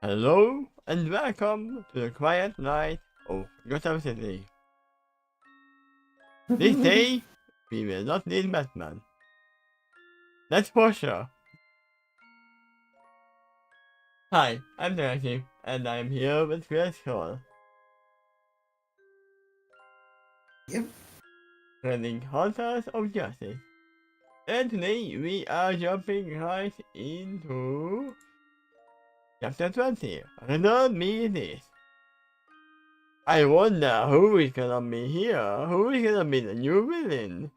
Hello and welcome to the quiet night of Gotham City. This day, we will not need Batman. That's for sure. Hi, I'm Derek, and I'm here with trestwho, Yep. trending hunters of justice. And today, we are jumping right into Chapter 20. Riddle me this. I wonder who is gonna be here. Who is gonna be the new villain?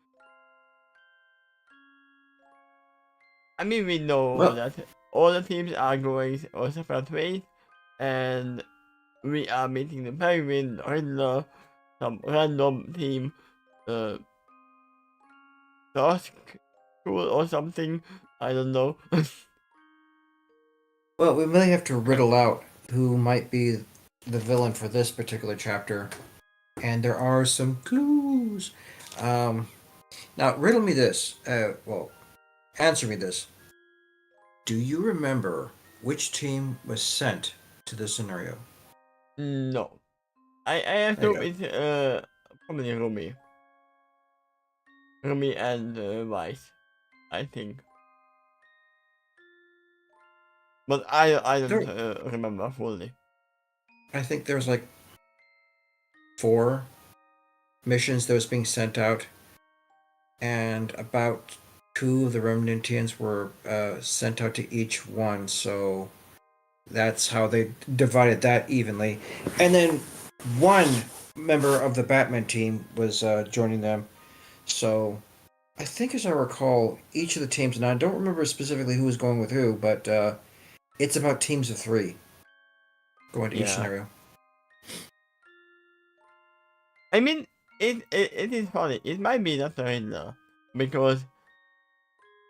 I mean, we know Well, that all the teams are going on separate ways, and we are meeting the Penguin, Riddler, some random team, task school or something. I don't know. we may have to riddle out who might be the villain for this particular chapter, and there are some clues. Um, Now, riddle me this. Answer me this. Do you remember which team was sent to this scenario? No, I There you assume go. it's probably Rumi and Vice. I think, but I don't There, remember fully. I think there's like 4 missions that was being sent out, and about 2 of the Remnantians were sent out to each one. So that's how they divided that evenly. And then one member of the Batman team was joining them. So I think, as I recall, each of the teams, and I don't remember specifically who was going with who, but it's about teams of 3 going to each Yeah, scenario. I mean, it is funny. It might be not the Riddler because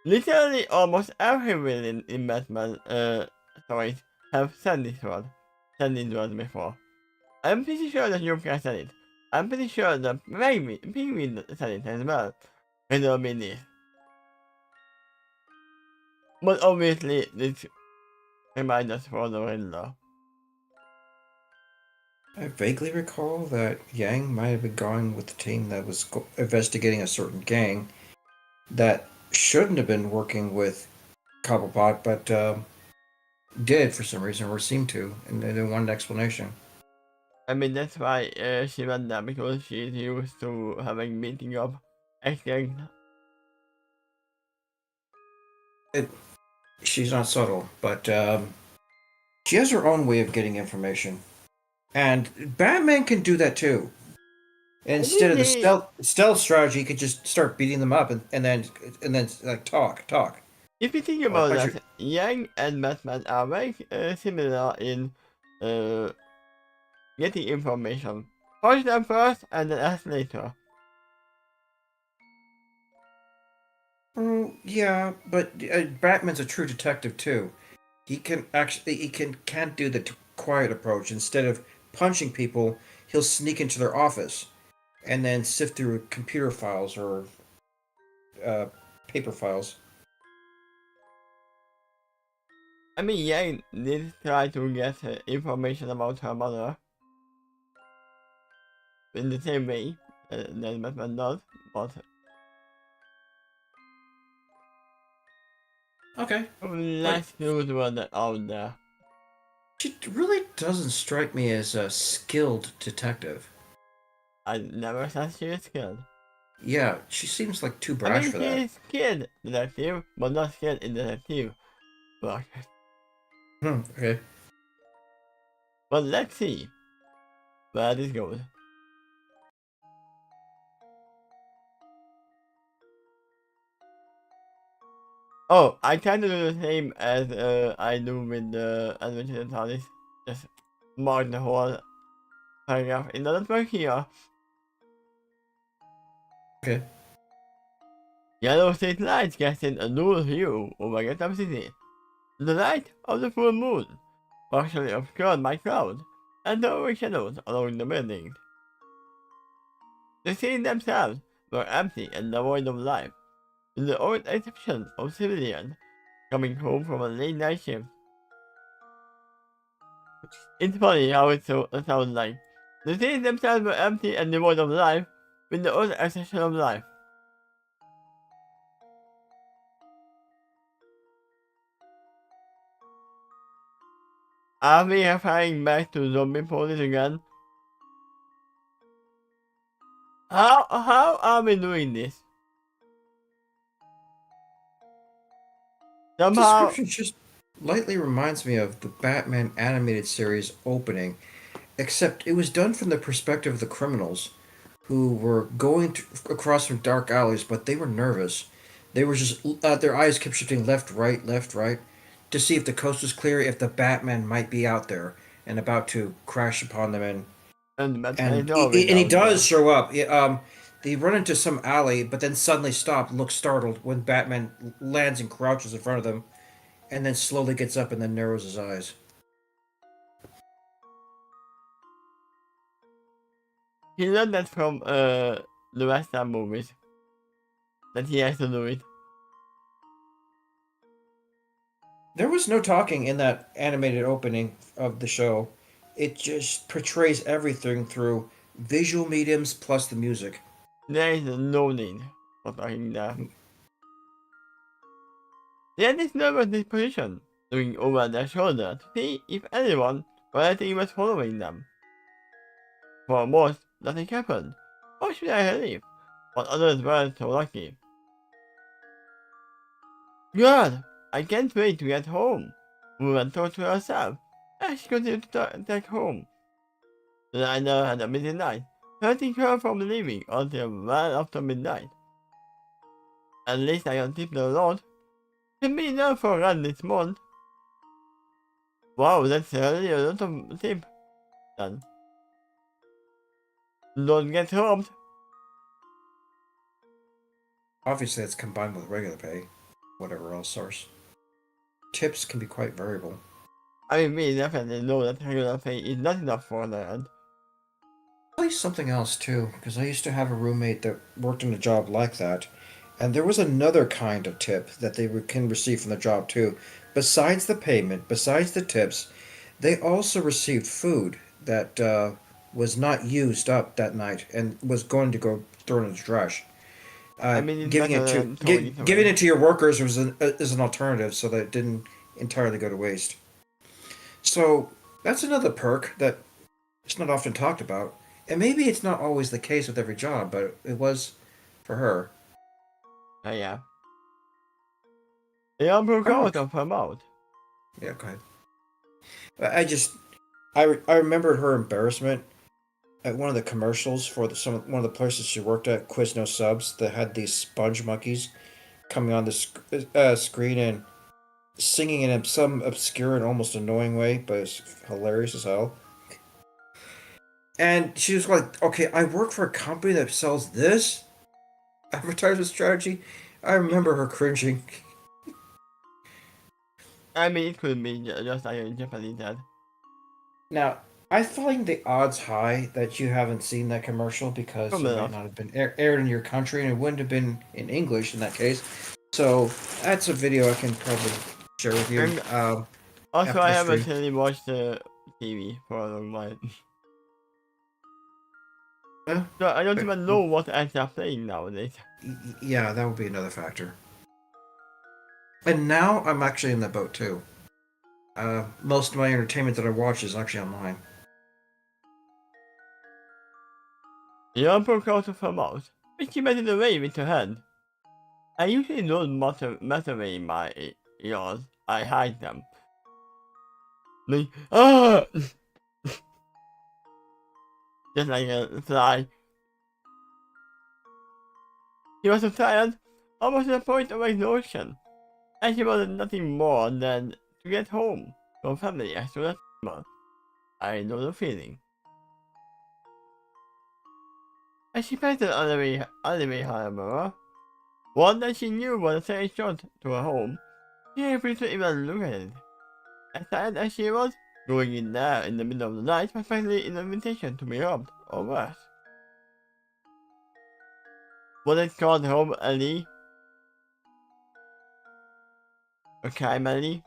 literally almost every villain in Batman stories have said this word. Said this word before. I'm pretty sure that Joker said it. I'm pretty sure that Penguin said it as well. Riddle me this. But obviously this reminds us for the Riddler. I vaguely recall that Yang might have been going with the team that was investigating a certain gang that shouldn't have been working with Cobblepot, but did for some reason, or seemed to, and they didn't want an explanation. I mean that's why she went there because she's used to having meeting up exchange. It, she's not subtle, but she has her own way of getting information, and Batman can do that too. I Instead think of the they, stealth strategy, you could just start beating them up, and then like talk. if you think Like about punch your. that, Yang and Batman are very similar in uh, getting information. Punch them first and then ask later. Yeah, but Batman's a true detective too. He can't do the quiet approach. Instead of punching people, he'll sneak into their office and then sift through computer files or uh, paper files. I mean, Yang did try to get information about her mother in the same way that Batman does, but Okay, but less clues were out there. she really doesn't strike me as a skilled detective. I never said she is skilled. Yeah, she seems like too I brash mean, for she that. is skilled detective, but not skilled in detective work. Okay. But let's see where this goes. Oh, I kind of do the same as I do with the Adventure Tales. Just mark the whole paragraph in the network here. Okay. Yellow street lights casting a dual hue over Gotham City. The light of the full moon, partially obscured by clouds, and the overshadows along the buildings. The cities themselves were empty and devoid of life, with the only exception of civilians coming home from a late night shift. It's funny how it sounds like. The cities themselves were empty and devoid of life, with the other exception of life. Are we referring back to zombie police again? How are we doing this? Somehow, Description just lightly reminds me of the Batman animated series opening, except it was done from the perspective of the criminals who were going across some dark alleys, but they were nervous. They were just their eyes kept shifting left, right, to see if the coast was clear, if the Batman might be out there and about to crash upon them, and Batman and is always he out does there. show up. They run into some alley, but then suddenly stop, and look startled when Batman lands and crouches in front of them, and then slowly gets up and then narrows his eyes. He learned that from the Western movies. That he has to do it. There was no talking in that animated opening of the show. It just portrays everything through visual mediums plus the music. There is no need for talking there. They had this nervous disposition, looking over their shoulder to see if anyone or anything was following them. For most, nothing happened. How should I believe? But others were so lucky. God, I can't wait to get home. Woman thought to herself as she continued to take home. The diner had a busy night, preventing her from leaving until well after midnight. At least I can tip the Lord. Can be enough for rent this month. Wow, that's really a lot of tip. Then. Don't get robbed. Obviously, it's combined with regular pay, whatever else source. Tips can be quite variable. I mean, we definitely know that regular pay is not enough for the rent. At least something else too, because I used to have a roommate that worked in a job like that, and there was another kind of tip that they can receive from the job too. Besides the payment, besides the tips, they also received food that was not used up that night and was going to go thrown in the trash. I mean, it's better than throwing it Giving away. it to your workers was is an alternative, so that it didn't entirely go to waste. So that's another perk that it's not often talked about. And maybe it's not always the case with every job, but it was for her. Yeah. They all broke I'm out not. of her mouth. Yeah, go ahead. I just. I remembered her embarrassment at one of the commercials for one of the places she worked at, Quizno Subs, that had these sponge monkeys coming on the screen and singing in some obscure and almost annoying way, but it's hilarious as hell. And she was like, "Okay, I work for a company that sells this advertisement strategy." I remember her cringing. I mean, it could be just like a Japanese ad. Now, I find the odds high that you haven't seen that commercial because From it might enough. not have been aired in your country and it wouldn't have been in English in that case. So that's a video I can probably share with you And also, after I the haven't stream. really watched TV for a long while. Yeah, So I don't but, even know what ads are playing nowadays. yeah, that would be another factor. And now I'm actually in that boat too. Most of my entertainment that I watch is actually online. Leon broke out of her mouth, which she made away with her hand. I usually don't masturbate my ears. I hide them. Like, ah! Just like a fly. She was so tired, almost to the point of exhaustion, and she wanted nothing more than to get home to her family as soon as possible. I know the feeling. As she passed an alleyway, however, one that she knew was a straight shot to her home, she refused to even look at it. As tired as she was, going in there in the middle of the night was practically an invitation to be robbed, or worse. Was it called Home Alley? A crime alley?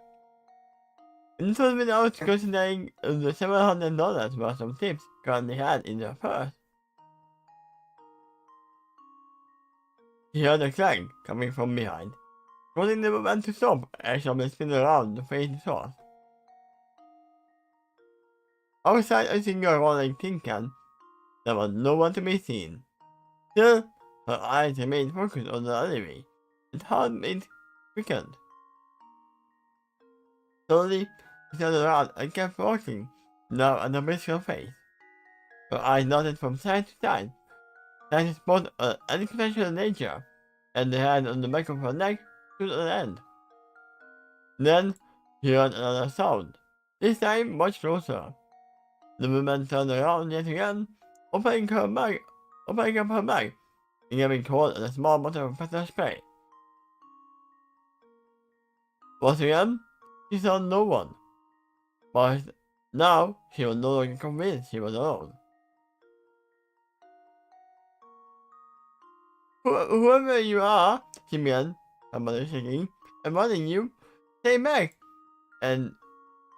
And this was without considering the $700 worth of tips currently had in their purse. He heard a clang coming from behind, causing the woman to stop and sharply spin around to face the source. Outside a single rolling tin can, there was no one to be seen. Still, her eyes remained focused on the alleyway, and heartbeat quickened. Slowly, she turned around and kept walking, now at a brisker pace. Her eyes nodded from side to side, trying to spot any potential danger, and the hand on the back of her neck stood on end. Then, she heard another sound, this time much closer. The woman turned around yet again, opening up her bag, and giving hold on a small bottle of pepper spray. Once again, she saw no one, but now she was no longer convinced she was alone. Whoever you are, she began, her mother shaking, I'm warning you, stay back. And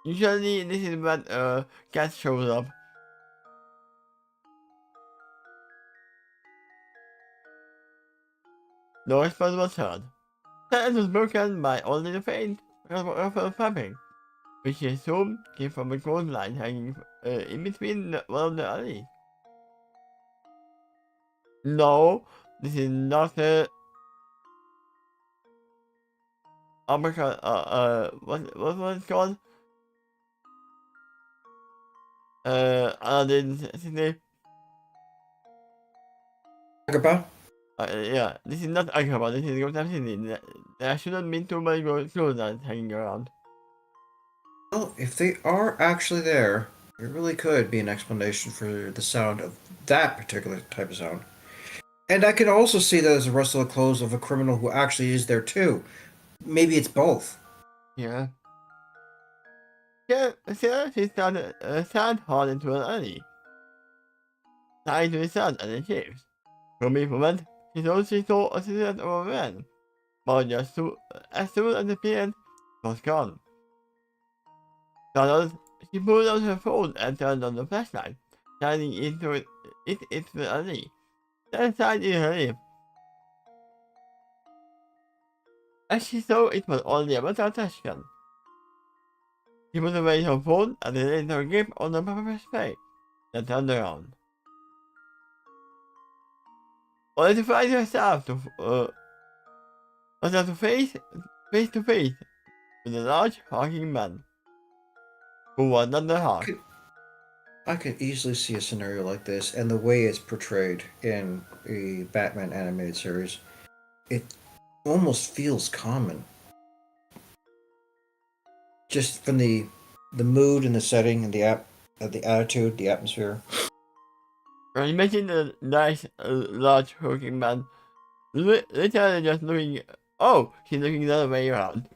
usually this is when a cat shows up. No response was heard. Silence was broken by only the faint ruffle of tapping, which she assumed came from a clothesline hanging in between one of the alleys. No, this is not a what was it called? Aladdin's city. Agrabah? Yeah, this is not Agrabah, this is Gotham City. There shouldn't be too many clotheslines hanging around. Well, if they are actually there, it really could be an explanation for the sound of that particular type of sound. And I can also see that as a rustle of clothes of a criminal who actually is there too. Maybe it's both. Yeah. Yeah, Sarah, she started sand hard into an alley, tied to the sand and the caves. For a moment, she saw a silhouette of a man, but as soon as it appeared, it was gone. Startled, she pulled out her phone and turned on the flashlight, shining into the alley. Then sighed in relief. As she saw it was only a metal trash can. She put away her phone and released her grip on the pepper spray, then turned around. Only to find herself face to face with a large hulking man, who was not the hawk. I could easily see a scenario like this, and the way it's portrayed in a Batman animated series, it almost feels common. Just from the mood and the setting and the attitude, the atmosphere. Imagine the nice, large hulking man, literally just looking. Oh, he's looking the other way around.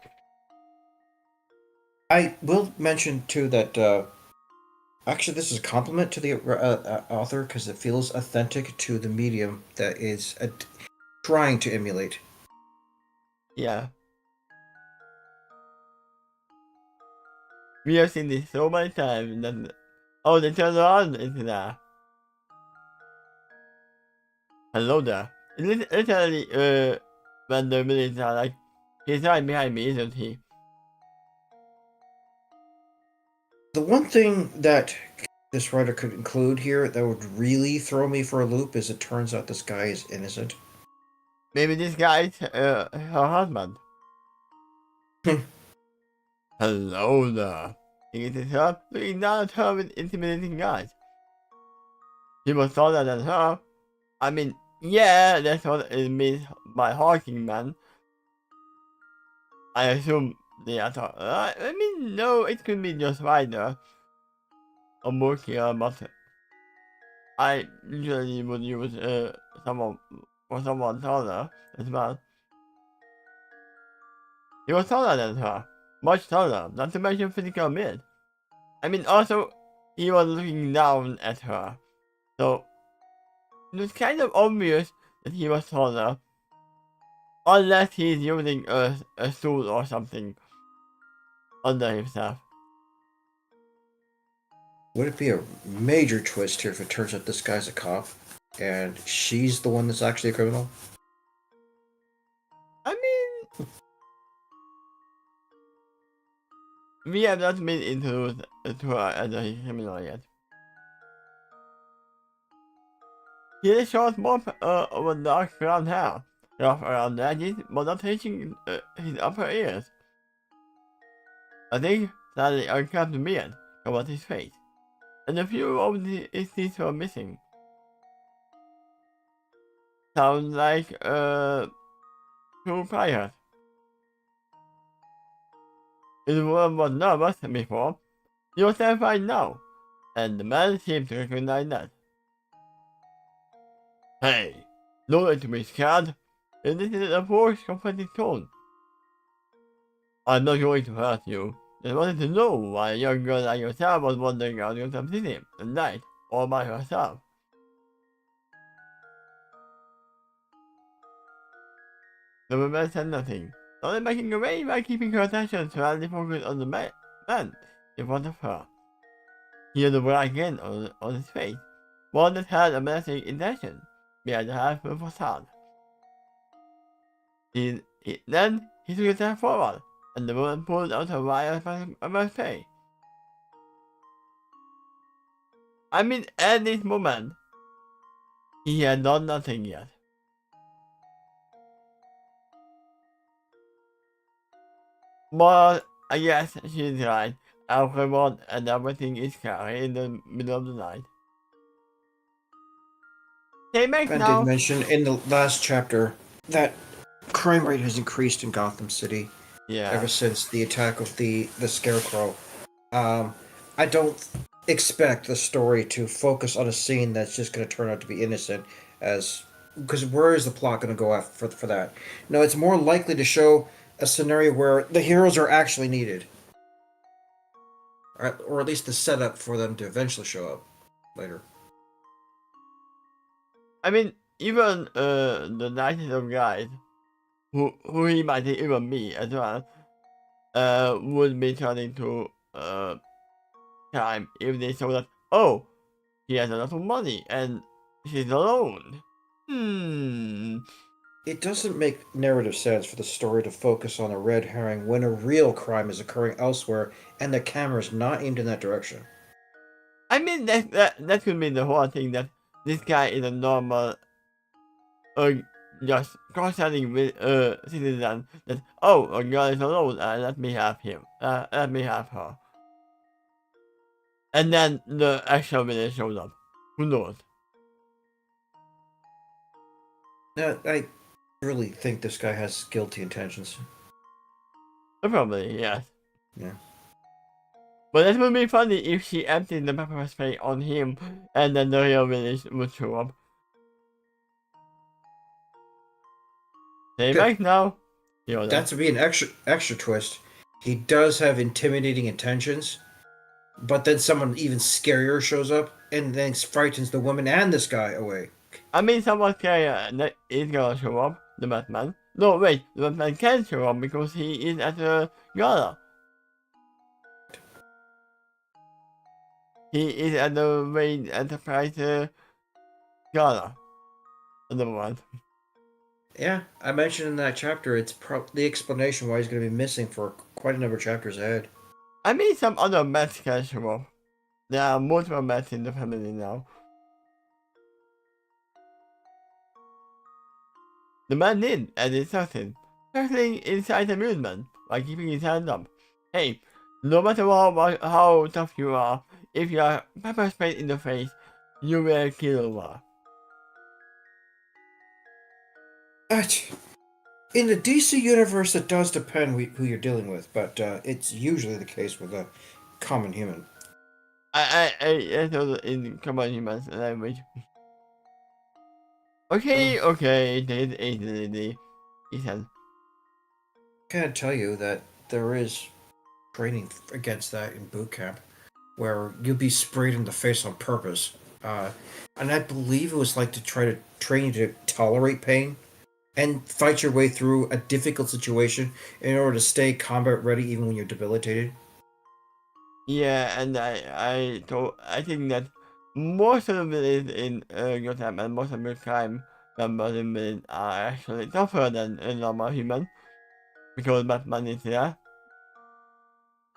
I will mention too that actually this is a compliment to the author because it feels authentic to the medium that is trying to emulate. Yeah. We have seen this so many times that. Oh, they turned around into that. Hello there. Literally, when the villains are like, he's right behind me, isn't he? The one thing that this writer could include here that would really throw me for a loop is it turns out this guy is innocent. Maybe this guy is her husband. Hello there. He gets her, looking down at her with intimidating eyes. He was taller than her. I mean, yeah, that's what it means by hawking man. I assume they are tall. I mean, no, it could be just wider or bulkier, but I usually would use someone taller as well. He was taller than her, much taller, not to mention physical build. I mean, also, he was looking down at her, so it was kind of obvious that he was taller, unless he's using a stool or something under himself. Would it be a major twist here if it turns out this guy's a cop and she's the one that's actually a criminal? I mean, we have not been introduced to her as a criminal yet. He shows more of a dark brown hair, rough around the edges, but not reaching his upper ears. A thick, slightly unkempt beard covers his face, and a few of his teeth were missing. Sounds like two priors. His woman was nervous before, he was terrified now, and the man seemed to recognize that. Hey, don't let me scared. This is a forced, confronting tone. I'm not going to hurt you. Just wanted to know why a young girl like yourself was wandering around your city at night, all by herself. The woman said nothing, only making away by keeping her attention solely focused on the man in front of her. He had a black grin on his face, one that had a menacing intention behind the half-full facade. Then he took a step forward, and the woman pulled out her wire pay. I mean, at this moment, he had done nothing yet. But I guess she's right. Alcohol and everything is scary in the middle of the night. They make Ben now. did mention in the last chapter that crime rate has increased in Gotham City ever since the attack of the Scarecrow. I don't expect the story to focus on a scene that's just going to turn out to be innocent, as because where is the plot going to go after for that? No, it's more likely to show a scenario where the heroes are actually needed, or at least the setup for them to eventually show up later. I mean, even the nicest of guys, who he might even be as well, would be turning to crime if they saw that, oh, he has a lot of money and she's alone. It doesn't make narrative sense for the story to focus on a red herring when a real crime is occurring elsewhere and the camera is not aimed in that direction. I mean, that could mean the whole thing that this guy is a normal, just cross-selling with citizen that, oh, a girl is alone, let me have him, let me have her. And then the actual villain shows up. Who knows? I really think this guy has guilty intentions. Probably, yes. Yeah. But it would be funny if she emptied the pepper spray on him and then the real villain would show up. Stay back now. That to be an extra twist. He does have intimidating intentions, but then someone even scarier shows up and then frightens the woman and this guy away. I mean, someone scarier is gonna show up. The Batman. No, wait. The Batman can show up because he is at the gala. He is at the Wayne Enterprise gala. At the moment. Yeah, I mentioned in that chapter, it's the explanation why he's going to be missing for quite a number of chapters ahead. I mean, some other Mets can show up. There are multiple Mets in the family now. The man did, and it's certain, circling inside amusement by keeping his hand up. Hey, no matter how tough you are, if you are pepper sprayed in the face, you will kill over. In the DC universe, it does depend who you're dealing with, but it's usually the case with a common human. I thought in common human language. Okay, take it easy, he said. Can't tell you that there is training against that in boot camp, where you'll be sprayed in the face on purpose. And I believe it was like to try to train you to tolerate pain and fight your way through a difficult situation in order to stay combat ready even when you're debilitated. Yeah, and I think that most of the villains in Gotham and most of the crime members in villains are actually tougher than a normal human because Batman is there.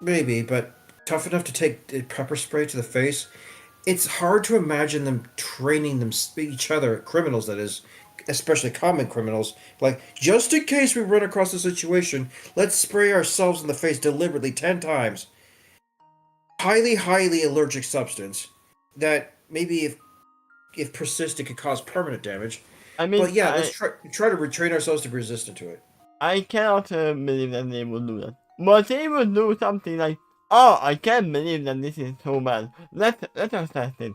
Maybe, but tough enough to take pepper spray to the face. It's hard to imagine them training each other, criminals that is, especially common criminals. Like, just in case we run across a situation, let's spray ourselves in the face deliberately 10 times. Highly, highly allergic substance that maybe if persistent could cause permanent damage. I But mean, yeah, let's try to retrain ourselves to be resistant to it. I cannot believe that they would do that. But they would do something like, oh, I can't believe that this is so bad. Let us test it.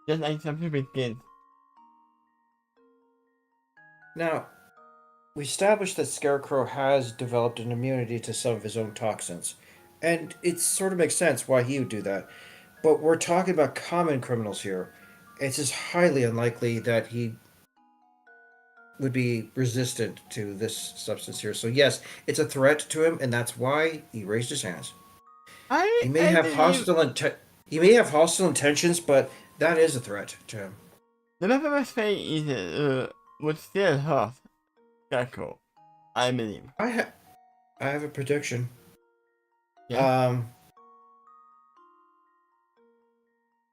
Just like some stupid kids. Now, we established that Scarecrow has developed an immunity to some of his own toxins, and it sort of makes sense why he would do that. But we're talking about common criminals here. It's just highly unlikely that he would be resistant to this substance here. So yes, it's a threat to him, and that's why he raised his hands. He may I have believe hostile intentions, but that is a threat to him. the pepper spray is would still hurt Gecko. I believe. I ha- I have a prediction. Yeah. Um,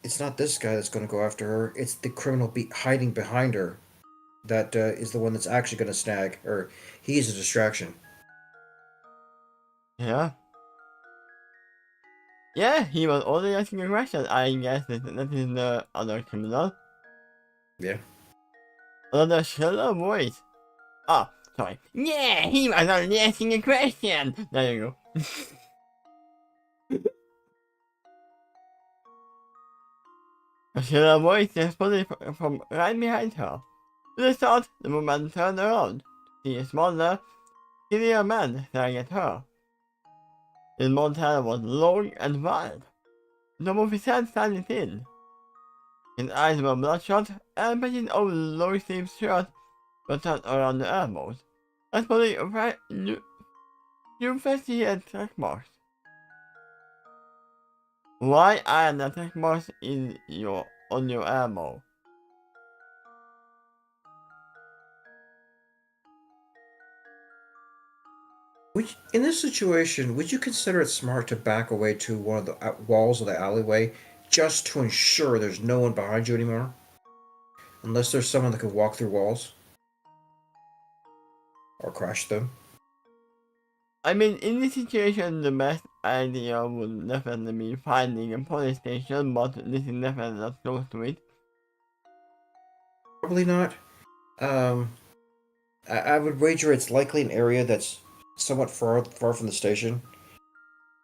it's not this guy that's going to go after her. It's the criminal hiding behind her that is the one that's actually going to snag her. He's a distraction. Yeah. Yeah, he was only asking a question. I guess that is the other criminal. Yeah. Another shrill voice. Oh, sorry. Yeah, he was only asking a question. There you go. A shrill voice responded from right behind her. To the start, the woman turned around to see a smaller, skinnier man staring at her. His blonde hair was long and wild. The top of his head standing thin. His eyes were bloodshot, and his old low-sleeved shirt was tucked around the elbows. As for the you first he had track marks. Why are the track marks on your elbow? In this situation, would you consider it smart to back away to one of the walls of the alleyway just to ensure there's no one behind you anymore? Unless there's someone that can walk through walls or crash them. I mean, in this situation, the best idea would definitely be finding a police station, but this is definitely not close to it. Probably not. Um, I would wager it's likely an area that's somewhat far from the station,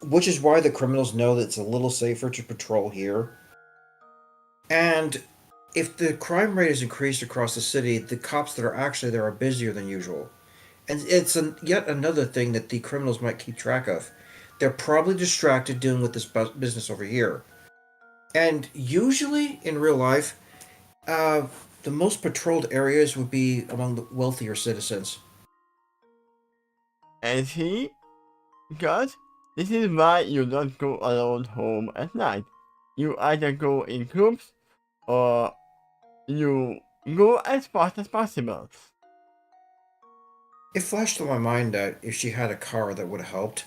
which is why the criminals know that it's a little safer to patrol here. And if the crime rate is increased across the city, the cops that are actually there are busier than usual. And it's yet another thing that the criminals might keep track of. They're probably distracted dealing with this business over here. And usually in real life, uh, the most patrolled areas would be among the wealthier citizens. And he Because this is why you don't go alone home at night. You either go in groups or you go as fast as possible. It flashed through my mind that if she had a car, that would have helped.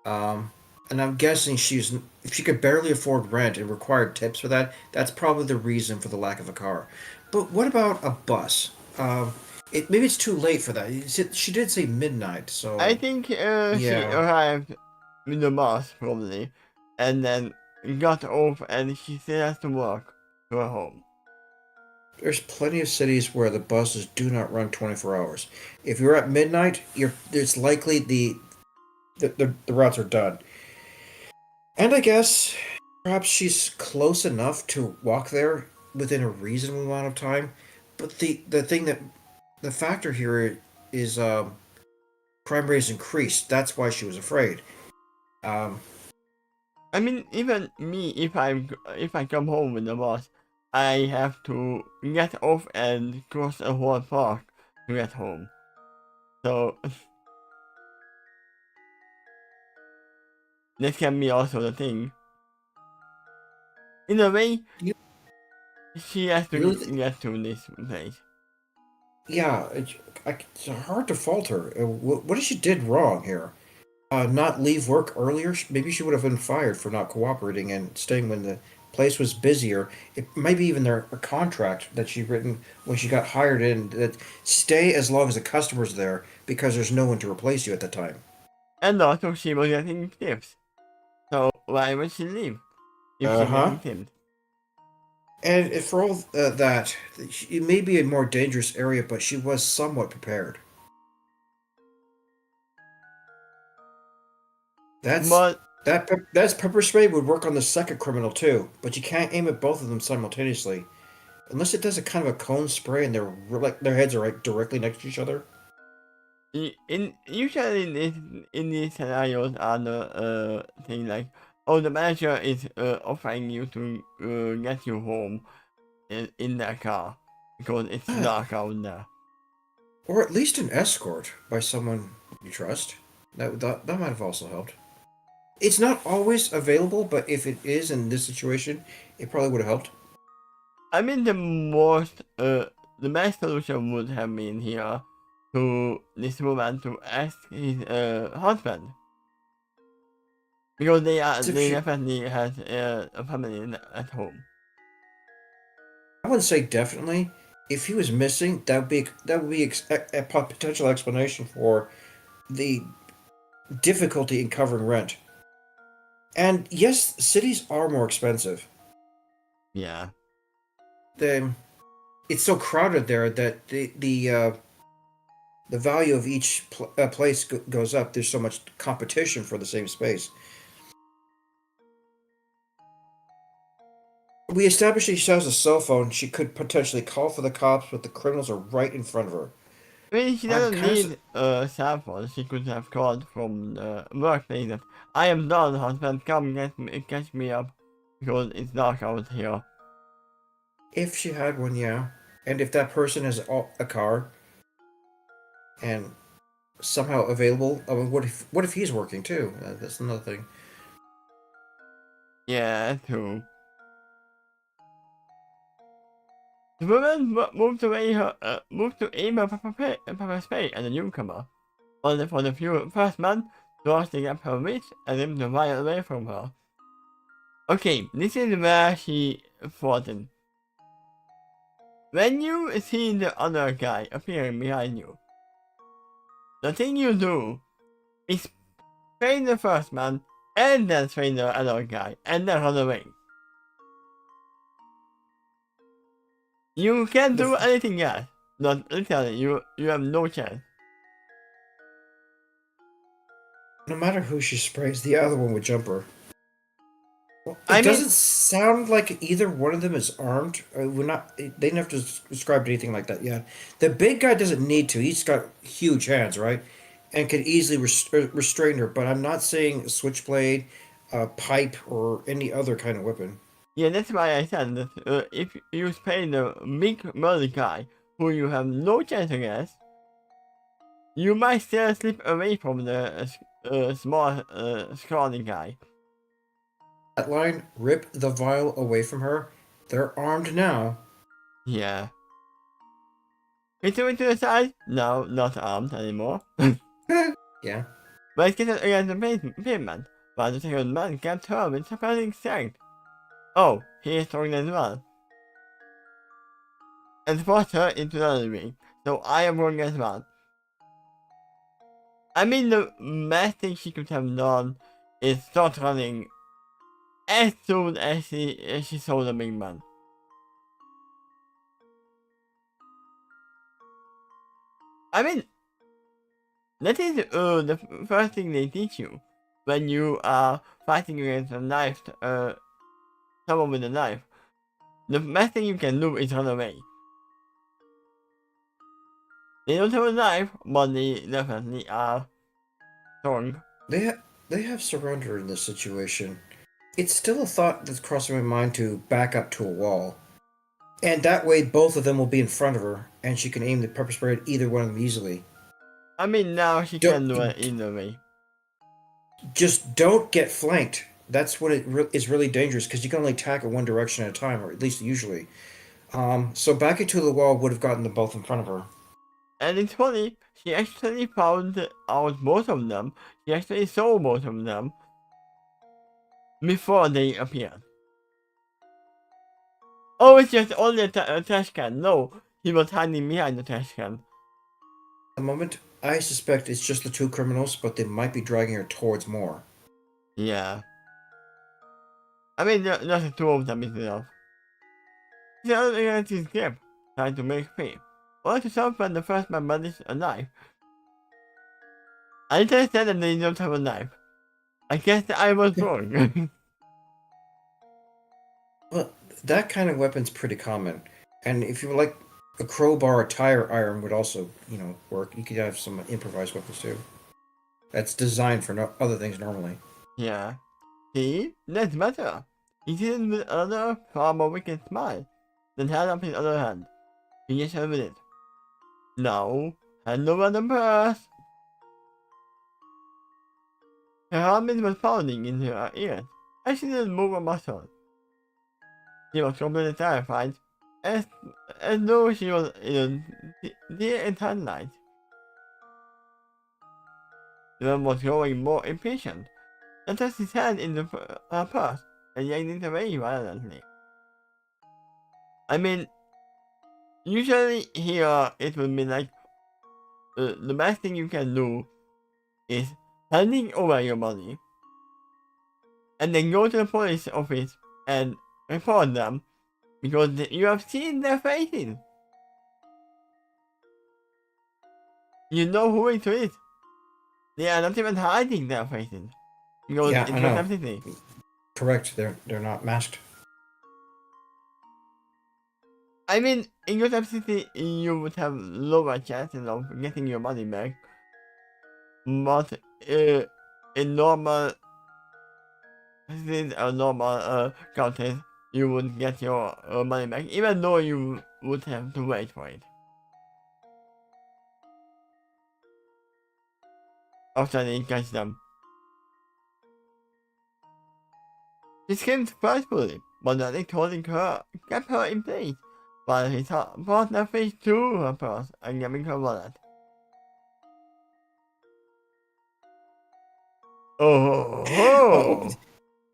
Um, and I'm guessing if she could barely afford rent and required tips for that, that's probably the reason for the lack of a car. But what about a bus? Maybe it's too late for that. She did say midnight, I so think she yeah. arrived with the bus probably and then got off and she still has to walk to her home. There's plenty of cities where the buses do not run 24 hours. If you're at midnight, it's likely the routes are done. And I guess perhaps she's close enough to walk there within a reasonable amount of time. But the factor here is crime rate has increased. That's why she was afraid. Um, I mean, even me, if I come home with the bus, I have to get off and cross a whole park to get home. So this can be also the thing. In a way, You- she has to You really get to this place. Yeah, it's hard to fault her. What if she did wrong here? Not leave work earlier? Maybe she would have been fired for not cooperating and staying when the place was busier. It maybe even their a contract that she written when she got hired in that stay as long as the customer's there because there's no one to replace you at the time. And also, she was getting tips. So why would she leave if Uh she's huh. getting tips? And for all that, it may be a more dangerous area, but she was somewhat prepared. That's But that's pepper spray would work on the second criminal too, but you can't aim at both of them simultaneously, unless it does a kind of a cone spray and like their heads are right directly next to each other. usually in these scenarios are the thing like, oh, the manager is offering you to get you home in their car because it's Ah, dark out there. or at least an escort by someone you trust. That might have also helped. It's not always available, but if it is in this situation, it probably would have helped. I mean, the best solution would have been here to this woman to ask his husband because As if they she, definitely has a family at home. I wouldn't say definitely. If he was missing, that would be a potential explanation for the difficulty in covering rent. And yes, cities are more expensive. Yeah. The It's so crowded there that the value of each place goes up. There's so much competition for the same space. We established she has a cell phone. She could potentially call for the cops, but the criminals are right in front of her. I mean, she I'm doesn't kind of need a cell phone. She could have called from the workplace that I am done, husband. Come catch me up because it's dark out here. if she had one, yeah, and if that person has a car and somehow available. I mean, what if he's working too? That's another thing. Yeah, true. The woman moved to aim her pepper spray at the newcomer, only for the first man to actually get her reach and him to run away from her. Okay, this is where she fought him. When you see the other guy appearing behind you, the thing you do is spray the first man and then spray the other guy and then run away. You can't do The, anything else. Not literally, you have no chance. no matter who she sprays, the other one would jump her. Well, I it mean, doesn't sound like either one of them is armed. We're not. They didn't have to describe anything like that yet. The big guy doesn't need to. He's got huge hands, right, and can easily restrain her. But I'm not saying a switchblade, a pipe, or any other kind of weapon. yeah, that's why I said that if you spray the big murder guy who you have no chance against, you might still slip away from the small scrawny guy. That line, rip the vial away from her. They're armed now. Yeah. He threw it to the side. No, not armed anymore. Yeah. But get it against the pavement. But the second man kept her with surprising strength. Oh, he is strong as well. And forced her into the other ring. So I am wrong as well. I mean, the best thing she could have done is start running as soon as she saw the big man. I mean, that is the first thing they teach you when you are fighting against a knife, someone with a knife. The best thing you can do is run away. They don't have a knife, but they definitely are strong. They have surrounded her in this situation. It's still a thought that's crossing my mind to back up to a wall. And that way, both of them will be in front of her, and she can aim the pepper spray at either one of them easily. I mean, now she Don't can do it either way. just don't get flanked. That's what is really dangerous because you can only attack in one direction at a time, or at least usually. So backing to the wall would have gotten them both in front of her. And it's funny, she actually found out most of them. She actually saw most of them before they appeared. Oh, it's just only a trash can. No, he was hiding behind the trash can. At the moment, I suspect it's just the two criminals, but they might be dragging her towards more. Yeah. I mean, just the two of them is enough. The other against his grip, trying to make free. Only to solve when the first member is a knife. I just said that they don't have a knife. I guess I was wrong. Well, that kind of weapon's pretty common, and if you like a crowbar or tire iron would also, work. You could have some improvised weapons too. That's designed for no other things normally. Yeah. See? That's better. He did it with another far more wicked smile. Then held up his other hand. He just with it. Now, hand over the purse. Her helmet was pounding into her ears, and she didn't move a muscle. She was completely terrified, as, as though she was in the sunlight. The man was growing more impatient, and thrust his hand into her purse and yanked it away violently. I mean, usually here it would be like, the best thing you can do is handing over your money, and then go to the police office and report them, because you have seen their faces. You know who it is. They are not even hiding their faces, because Yeah, it's I not know. empty. Correct. They're not masked. I mean, in Gotham City, you would have lower chances of getting your money back, but in normal cities or normal countries, you would get your money back, even though you would have to wait for it. After they catch them. He screamed frightfully, but the addict holding her kept her in place, while his partner fished through her purse and grabbing her wallet. Oh, Oh!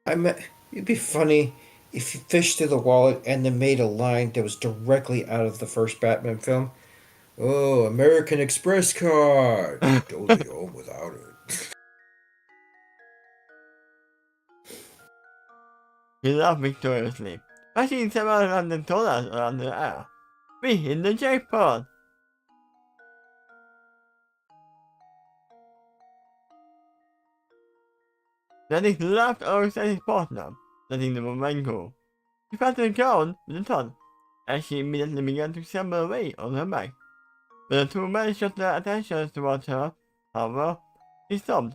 it'd be funny if you fished through the wallet and then made a line that was directly out of the first Batman film. Oh, American Express card. Don't be home without it. He laughed victoriously, flashing several $100 around the air. We hit the jackpot! The addict laughed alongside his partner, letting the woman go. He fell to the ground with a thud, as she immediately began to stumble away on her back. When the two men shot their attention towards her, however, he stopped.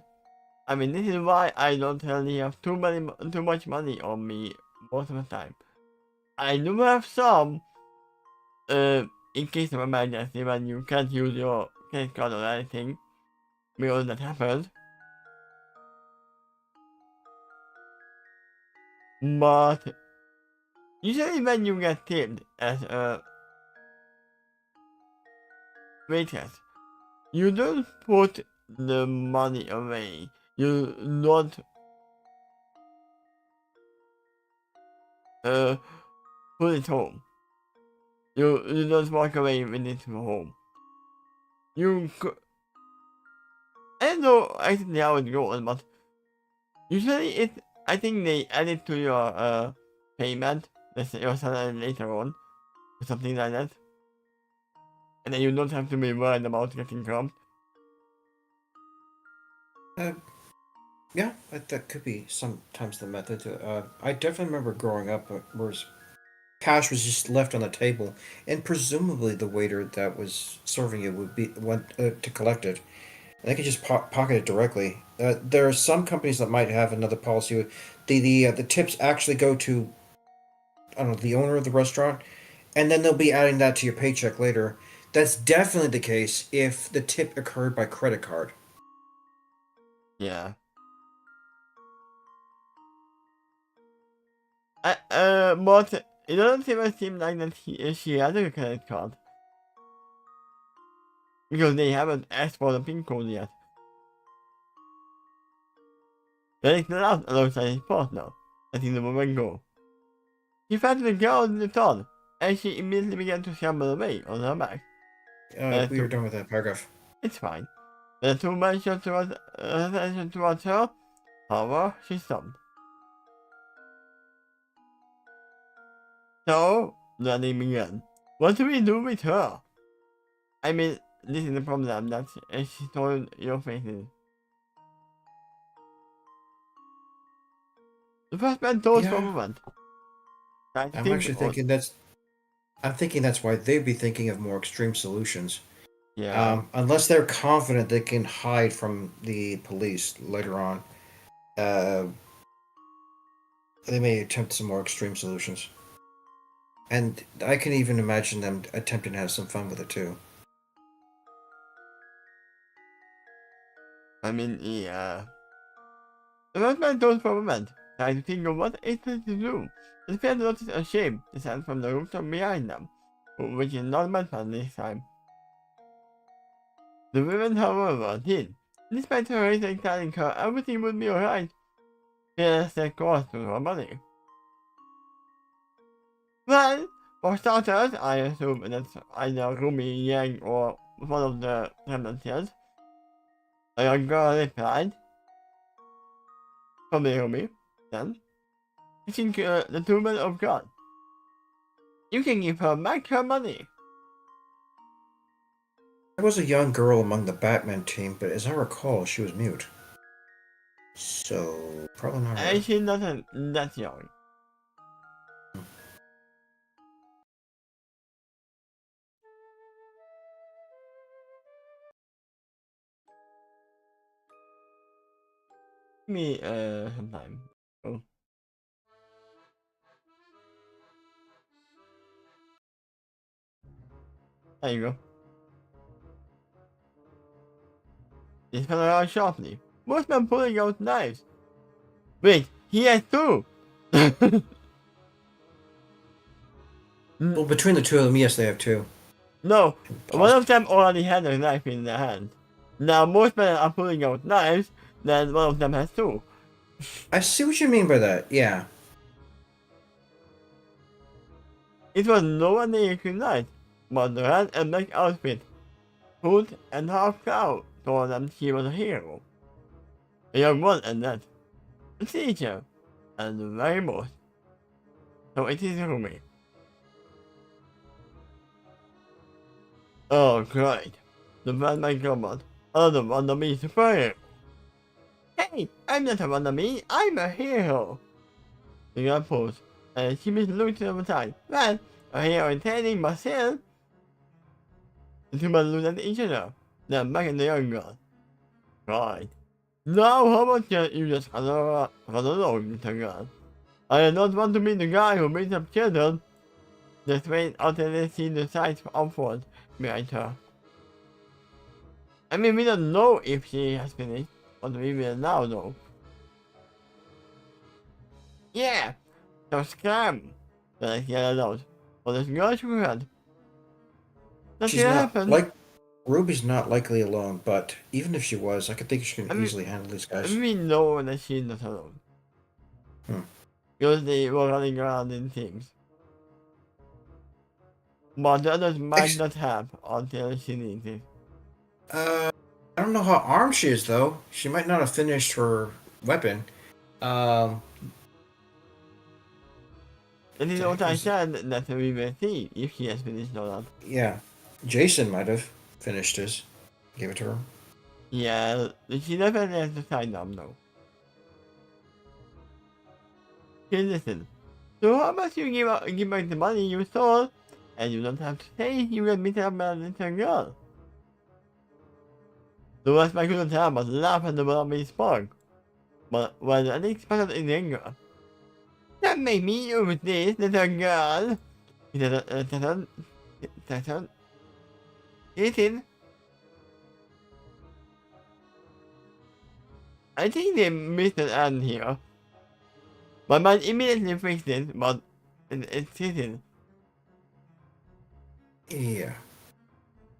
I mean, this is why I don't really have too much money on me most of the time. I do have some, in case of emergency when you can't use your credit card or anything, because that happens. But usually when you get tipped as a waitress, you don't put the money away. You don't put it home. You don't walk away with it from home. I don't know actually how it goes, but usually I think they add it to your payment, let's say your salary later on, or something like that. And then you don't have to be worried about getting robbed. Uh, yeah, that could be sometimes the method. I definitely remember growing up where cash was just left on the table, and presumably the waiter that was serving it would be went to collect it. And they could just pocket it directly. There are some companies that might have another policy. The tips actually go to, I don't know, the owner of the restaurant, and then they'll be adding that to your paycheck later. That's definitely the case if the tip occurred by credit card. Yeah. But it doesn't seem like that she has a credit card. Because they haven't asked for the PIN code yet. Then it's not out alongside his partner, letting the woman go. He found the girl in the town, and she immediately began to shamble away on her back. We were done with that paragraph. It's fine. The two men shot towards attention towards her. However, she stopped. So, Danny began. What do we do with her? I mean, this is the problem that she told your faces. The first man told for a moment. I'm thinking that's why they'd be thinking of more extreme solutions. Yeah. Unless they're confident they can hide from the police later on, they may attempt some more extreme solutions. And I can even imagine them attempting to have some fun with it too. I mean, yeah. The first man told for a moment, trying to think of what it is to do. The pair noticed a shape descend from the rooftop behind them, which is not man's this time. The women, however, did. Despite her reason telling her everything would be alright, here's the cost to her money. Well, for starters, I assume that's either Ruby, Yang, or one of the tendencies. A young girl replied. Probably Ruby, then. I think the two men of God. You can give her back her money. There was a young girl among the Batman team, but as I recall, she was mute. So, probably not her. And she's not that young. Give me some time. Oh. There you go. He spun around sharply. Most men pulling out knives. Wait, he has two! Well, between the two of them, yes, they have two. No, one of them already had a knife in their hand. Now most men are pulling out knives, then one of them has two. I see what you mean by that, yeah. It was no one they recognized, but the red and black outfit, hood and half cow told them she was a hero. A young one and that. A teacher, and the very most. So it is Rumi. Oh great, the bad man grumbled. Another one of me is a superhero. Hey, I'm not a one of me, I'm a hero. The girl paused, and she looked over time. Well, a hero in training myself. The two men looked at each other, then back at the young girl. Right. Now how about you just run along, little girl? I do not want to be the guy who beats up children. Just wait until they see the sights upward behind her. I mean, we don't know if she has finished, but we will now know. Yeah, so scam. Then I yelled out. But this girl shook her head. Nothing happened. Ruby's not likely alone, but even if she was, I could think she can easily handle these guys. We know that she's not alone. Because they were running around in teams. But the others might not have until she needs it. I don't know how armed she is, though. She might not have finished her weapon. That is what I said, that we will see if she has finished or not. Yeah. Jason might have finished his. Give it to her. Yeah, she definitely has to sign up, though. Hey, listen. So how about you give back the money you stole, and you don't have to say you will meet up with a little girl. The rest I couldn't help but laugh at the Bobby spark, but was unexpected in anger. That made me you with this little girl. He said, listen. I think they missed an end here. My mind immediately thinks this, but it's hidden. Yeah.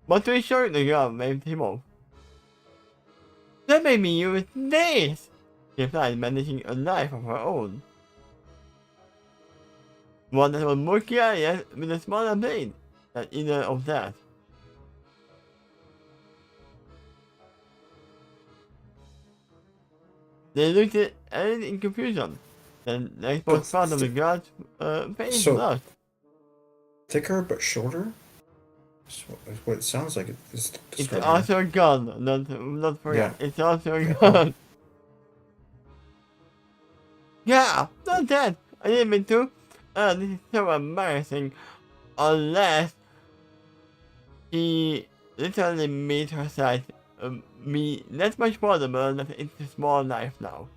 But to show the girl waved him off. That made me use this! She replied, managing a life of her own. One that was more curious with a smaller blade than either of that. They looked at it in confusion. Then they exposed part of the girl's face So- lost. Thicker but shorter? That's what it sounds like. It's describing it. also a gun, not forget. Yeah. It's also a Yeah. gun. Yeah, not that. I didn't mean to. This is so embarrassing. Unless he literally made her size me that much portable that it's a small knife now.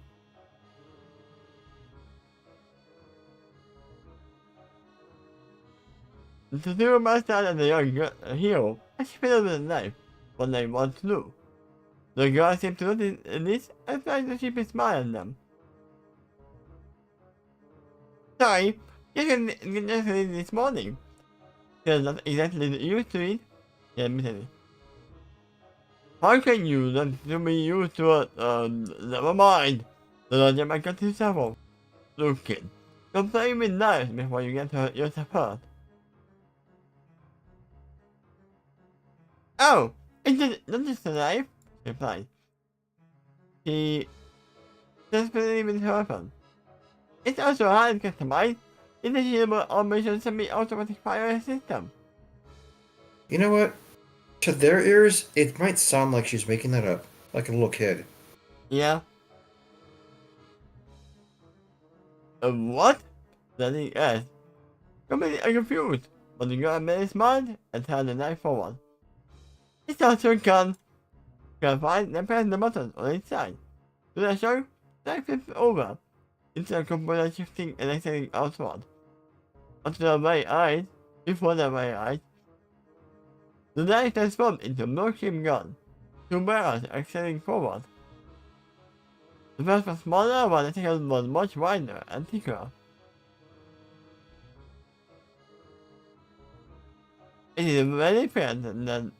The two master and the young hero actually fiddled with a knife, what they want to do. The girl seemed to notice this and tried to keep a smile on them. Sorry, you can just leave this morning. You're not exactly used to it, he admitted. How can you not to be used to it? Never mind. The logic I got himself off. Look, kid, don't play with knives before you get hurt yourself hurt. Oh, it's not just a knife, she replied. He desperately with her weapon. It's also hard to customize. It's a suitable automation semi-automatic fire system. You know what? To their ears, it might sound like she's making that up, like a little kid. Yeah. What? Then he asked. Completely confused, but the girl made a smile and turned the knife forward. It's also a gun. Can find and press the button on its side. To the show, knife flips over. Instead of computer shifting and extending outward. Onto the right eyes, before the right eyes, the knife transformed into a milk-shaped gun. Two barrels extending forward. The first was smaller, while the second was much wider and thicker. It is very different than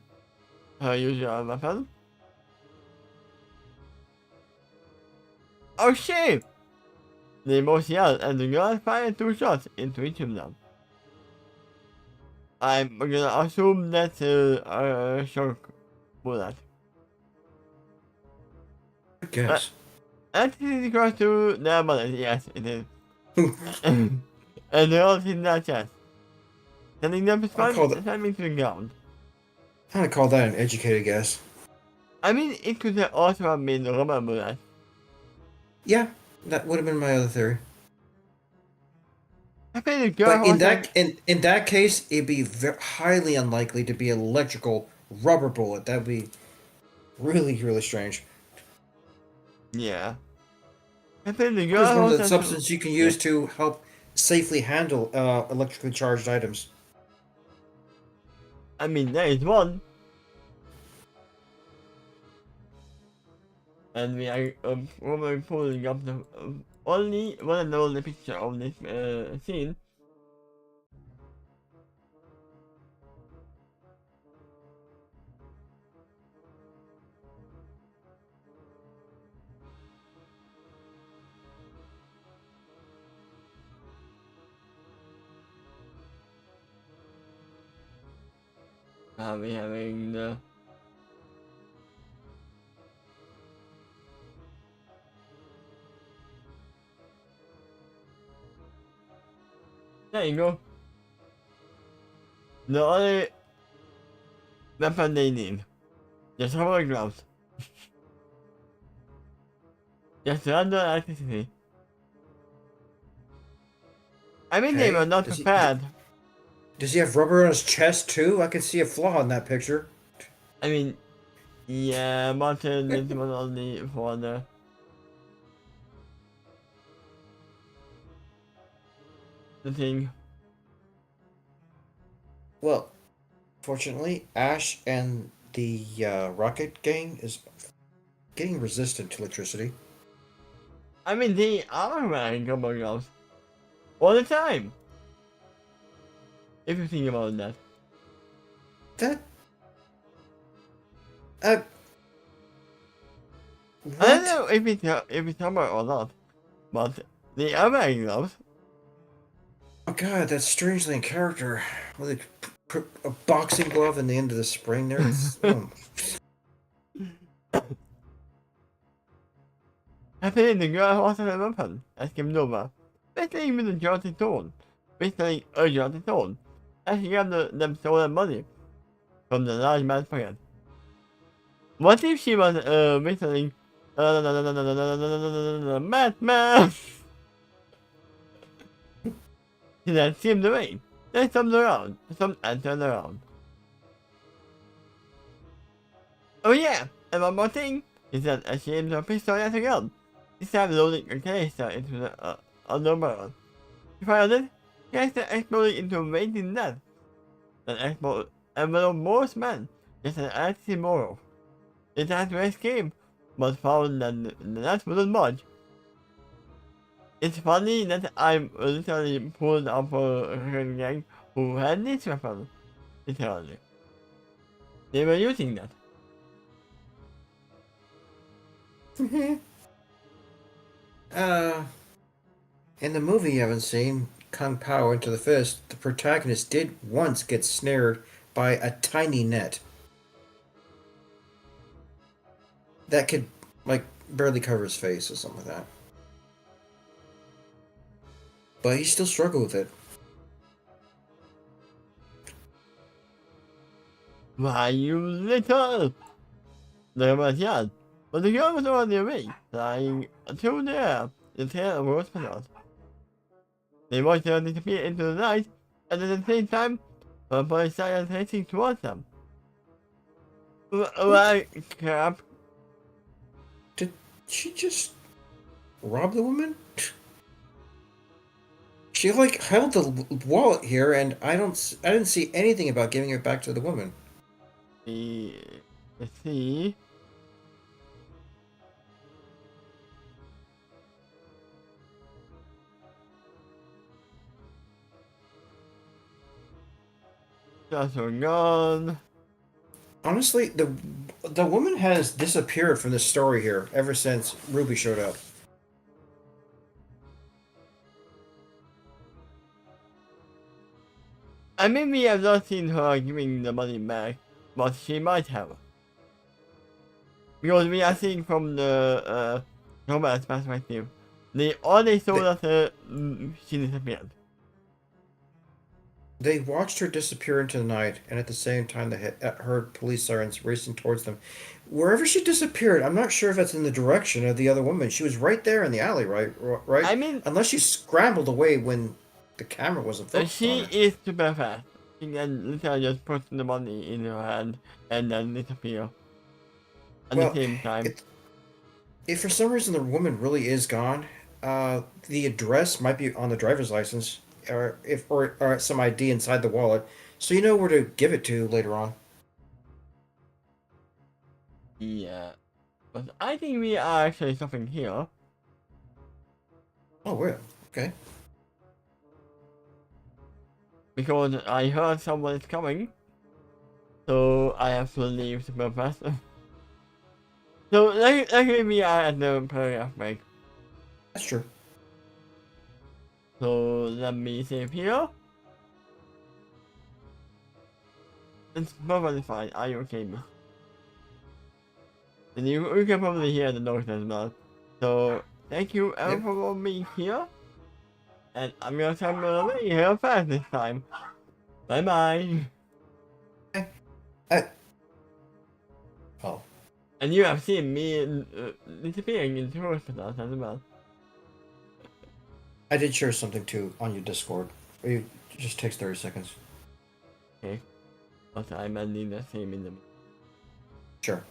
her usual weapon. Oh shit! They both yelled and the girl fired 2 shots into each of them. I'm gonna assume that's a shock bullet. I guess. And it is across to their bullet, yes it is. And they all hit their chest. Sending them slamming to the ground. I'm gonna call that an educated guess. I mean, it could have also have been a rubber bullet. Yeah, that would have been my other theory. I think the girl But in that case, it'd be highly unlikely to be an electrical rubber bullet. That'd be really, really strange. Yeah. I think the What girl is one of the also substances you can use to help safely handle electrically charged items? I mean, there is one. And we are probably pulling up the only one and only picture of this scene. We having the there you go. The only weapon they need. Just rubber gloves. Just random electricity. I mean they Okay. were not prepared. Does he have rubber on his chest too? I can see a flaw in that picture. I mean, yeah, Martin this was only for the thing. Well, fortunately, Ash and the Rocket Gang is getting resistant to electricity. I mean, they are wearing rubber gloves all the time. If you think about that. That. Uh. I don't What? know if it's rubber or not, but they are wearing gloves. Oh god, that's strangely in character. With a boxing glove in the end of the spring there. It's, I think the girl also had a weapon, as came over. Basically with a jolty tone. Basically a jolty tone. As she grabbed them stolen money from the large man's pocket. What if she was whistling Batman? She then seemed away. Then stopped around. Stopped and turned around. Oh yeah, and one more thing, he said as she aimed her pistol at the gun. This time loading a canister into the other barrel. He fired it, canister exploded into a waiting death. An envelope most men, just an empty moral. They tried to escape, but found that that wouldn't budge. It's funny that I literally pulled up a gang who had this weapon. Literally. They were using that. uh. In the movie you haven't seen, Kung Pao Into the Fist, the protagonist did once get snared by a tiny net that could, like, barely cover his face or something like that. But he still struggled with it. Why, you little... There was yet, but the girl was already away, flying through the air, the tail of Rose Petal. They watched her disappear into the night, and at the same time, her police started racing towards them. Like crap. Did she just rob the woman? She like held the wallet here, and I didn't see anything about giving it back to the woman. Let's see. Just her gone. Honestly, the woman has disappeared from the story here ever since Ruby showed up. I mean, we have not seen her giving the money back, but she might have. Because we are seeing from the romance perspective, they only saw that she disappeared. They watched her disappear into the night, and at the same time, they heard police sirens racing towards them. Wherever she disappeared, I'm not sure if that's in the direction of the other woman. She was right there in the alley, right? Right? I mean, unless she scrambled away when the camera wasn't focused she on her. is super fast. She can literally just put the money in her hand and then disappear at the same time. If for some reason the woman really is gone, the address might be on the driver's license, or some ID inside the wallet, so you know where to give it to later on. Yeah, but I think we are actually stopping here. Oh, well, okay. Because I heard someone is coming, so I have to leave super fast. So luckily we are at the paragraph break. That's true. So let me save here. It's perfectly fine. Are you okay? And you can probably hear the noise as well. So thank you everyone for being here. And I'm gonna try to make here fast this time. Bye bye. Oh. And you have seen me disappearing into hospitals as well. I did share something too on your Discord. It just takes 30 seconds. Okay. But I might need the same in the... Sure.